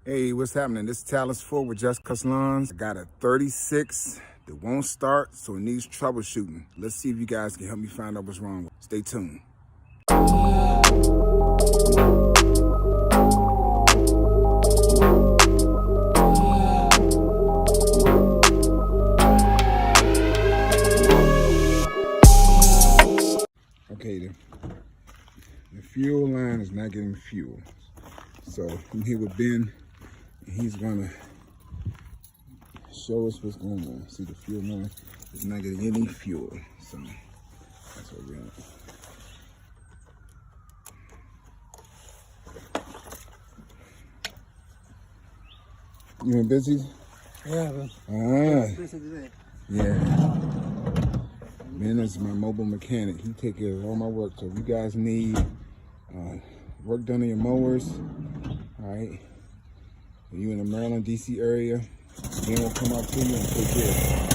Hey, what's happening? This is Talus 4 with Just Cuss Lawns. I got a 36 that won't start, so it needs troubleshooting. Let's see if you guys can help me find out what's wrong with it. Stay tuned. Okay, the fuel line is not getting fuel. So I'm here with Ben, and he's gonna show us what's going on. See, the fuel line is not getting any fuel. So that's what we're at. You been busy? Yeah, man. Busy today. Yeah. Ben is my mobile mechanic. He takes care of all my work. So if you guys need work done on your mowers, all right, if you in the Maryland, DC area, Ben will come out to you and take care of it.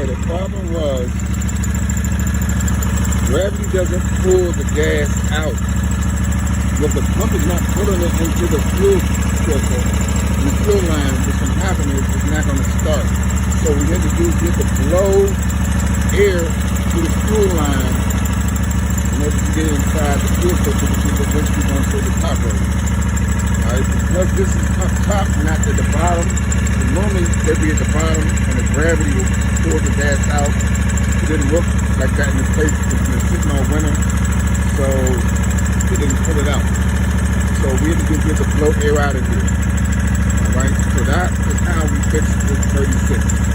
The problem was gravity doesn't pull the gas out. Well, the pump is not pulling it into the fuel filter. The fuel line, what's going to happen is it's not going to start. So what we had to do is get to blow air to the fuel line in order to get inside the fuel filter, which is eventually going to fill the top of it. Alright, because this is up top, not at the bottom. So normally they'd be at the bottom and the gravity will pull the gas out. It didn't look like that in the place because it's sitting all winter, so it didn't pull it out. So we had to get the blow air out of here. Alright, so that is how we fixed this 36.